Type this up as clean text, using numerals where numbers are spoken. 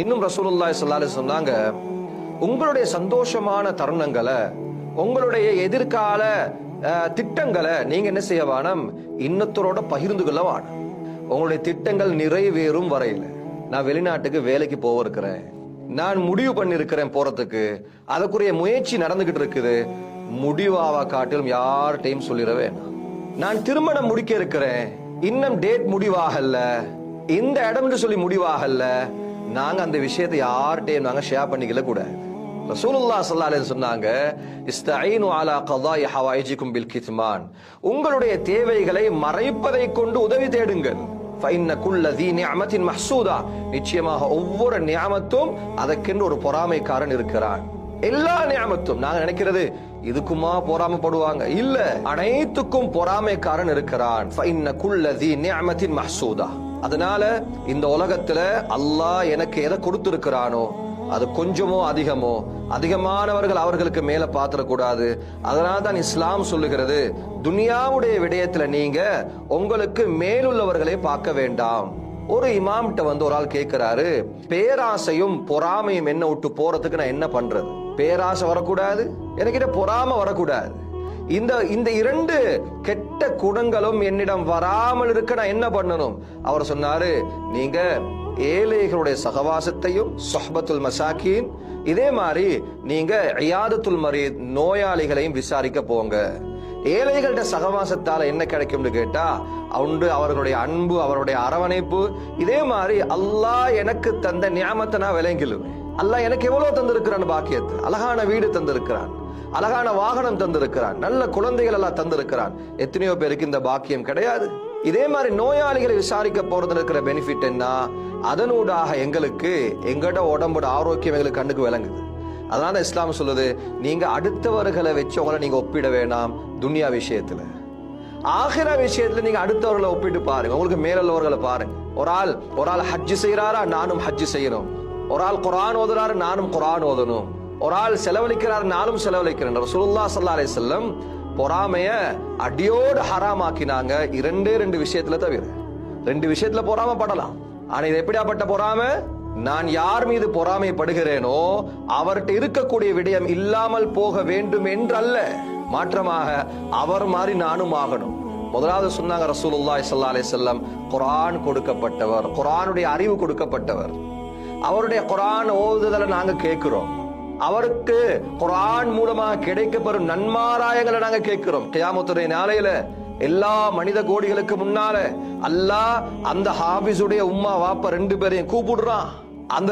இன்னும் ரசூலுல்லாஹி ஸல்லல்லாஹு அலைஹி சொன்னாங்க, உங்களுடைய சந்தோஷமான தருணங்களை, உங்களுடைய எதிர்கால திட்டங்களை நீங்க என்ன செய்ய வேணும், இன்னத்தரோட பகிர்ந்து கொள்ள வேணும். உங்களுடைய திட்டங்கள் நிறைவேறும் வரையில, நான் வெளிநாட்டுக்கு வேலைக்கு போக இருக்கிறேன், நான் முடிவு பண்ணிருக்கிறேன் போறதுக்கு, அதுக்குரிய முயற்சி நடந்துகிட்டு இருக்குது, முடிவாவா காட்டிலும் யார்கிட்டையும் சொல்லிட வேணாம். நான் திருமணம் முடிக்க இருக்கிறேன், இன்னும் டேட் முடிவாகல, இந்த இடம் சொல்லி முடிவாகல, நாங்க அந்த விஷயத்தை யார்கிட்டையும் நாங்க ஷேர் பண்ணிக்கல கூடாது. ரசூலுல்லாஹி ஸல்லல்லாஹு அலைஹி சொன்னாங்க, இஸ்தஈனு அலா கதாஇ ஹவாயிஜிக்கும் பில் கித்மான், உங்களுடைய தேவைகளை மறைப்பதை கொண்டு உதவி தேடுங்கள். ஃபஇன்ன குல்ல ذீ நிஅமத்தின் மஹ்சூதா, நிச்சயமாக ஒவ்வொரு நிஅமத்தும் அதற்கென்று ஒரு பொறாமைக்காரன் இருக்கிறான். எல்லா நிஅமத்தும் நாங்க நினைக்கிறது இதுக்குமா பொறாமைப்படுவாங்க, இல்ல, அனைத்துக்கும் பொறாமைக்காரன் இருக்கிறான். ஃபஇன்ன குல்ல ذீ நிஅமத்தின் மஹ்சூதா. அதனால இந்த உலகத்துல அல்லாஹ் எனக்கு எதை கொடுத்திருக்கிறானோ அது கொஞ்சமோ அதிகமோ, அதிகமானவர்கள் அவர்களுக்கு மேல பாத்திரக்கூடாது. அதனால தான் இஸ்லாம் சொல்லுகிறது, துனியாவுடைய விடயத்துல நீங்க உங்களுக்கு மேலுள்ளவர்களை பார்க்க வேண்டாம். ஒரு இமாம்கிட்ட ஒரு ஆள் கேட்கிறாரு, பேராசையும் பொறாமையும் என்ன விட்டு போறதுக்கு நான் என்ன பண்றது? பேராசை வரக்கூடாது, எனக்கிட்ட பொறாமை வரக்கூடாது, இந்த இரண்டு கெட்ட குணங்களும் என்னிடம் வராமல் இருக்க நான் என்ன பண்ணணும்? அவர் சொன்னாரு, நீங்க ஏழைகளுடைய சகவாசத்தையும், சொஹ்பத்துல் மசாக்கீன், இதே மாதிரி நீங்க இயாதத்துல் மரீத், நோயாளிகளையும் விசாரிக்க போங்க. ஏழைகளோட சகவாசத்தால என்ன கிடைக்கும்னு கேட்டா, அவர்களுடைய அன்பு, அவருடைய அரவணைப்பு. இதே மாதிரி அல்லாஹ் எனக்கு தந்த நியாமத்தை நான் விளங்கிடுவேன். அல்லாஹ் எனக்கு எவ்வளவு தந்திருக்கிறான் பாக்கியத்தை, அழகான வீடு தந்திருக்கிறான், அழகான வாகனம் தந்திருக்கிறான், நல்ல குழந்தைகள் எல்லாம் தந்திருக்கிறான். எத்தனையோ பேருக்கு இந்த பாக்கியம் கிடையாது. இதே மாதிரி நோயாளிகளை விசாரிக்க போறதுல இருக்கிற பெனிஃபிட் என்ன? அதனூடாக எங்களுக்கு எங்கட உடம்போட ஆரோக்கியம் எங்களுக்கு கண்ணுக்கு விளங்குது. அதனால இஸ்லாம் சொல்லுது, நீங்க அடுத்தவர்களை வச்சு உங்களை நீங்க ஒப்பிட வேணாம். துன்யா விஷயத்துல, ஆகிரா விஷயத்துல நீங்க அடுத்தவர்களை ஒப்பிட்டு பாருங்க, உங்களுக்கு மேலுள்ளவர்களை பாருங்க. ஒரு ஆள் ஹஜ் செய்யறாரா, நானும் ஹஜ் செய்யணும். ஒரு ஆள் குர்ஆன் ஓதுறாரு, நானும் குர்ஆன் ஓதணும். ஒரு ஆள் செலவழிக்கிறார், நானும் செலவழிக்கிறேன். ரசூலுல்லாஹி ஸல்லல்லாஹு அலைஹி வஸல்லம் பொறாமைய அடியோடு ஹராமாக்கினாங்க. ரெண்டு விஷயத்துல தவிர, ரெண்டு விஷயத்துல பொறாமப்படலாம். ஆனா இது எப்படியாப்பட்ட பொறாமை? நான் யார் மீது பொறாமைப்படுகிறேனோ அவர்கிட்ட இருக்கக்கூடிய விடயம் இல்லாமல் போக வேண்டும் என்றல்ல, மாற்றமாக அவர் மாதிரி நானும் ஆகணும். முதலாவது சொன்னாங்க ரசூலுல்லாஹி ஸல்லல்லாஹு அலைஹி வஸல்லம், குர்ஆன் கொடுக்கப்பட்டவர், குர்ஆனுடைய அறிவு கொடுக்கப்பட்டவர், அவருடைய குர்ஆன் ஓதுதலை நாங்க கேட்கிறோம், அவருக்கு குர்ஆன் மூலமாக கிடைக்கப்பெறும் நன்மாராயங்களை நாங்க கேட்கிறோம். கியாமத்துடைய நாளையில எல்லா மனித கோடிகளுக்கு முன்னால அல்லாஹ் அந்த ஹாபிஸுடைய உம்மா வாப்பா ரெண்டு பேரையும் கூப்பிடுறான்.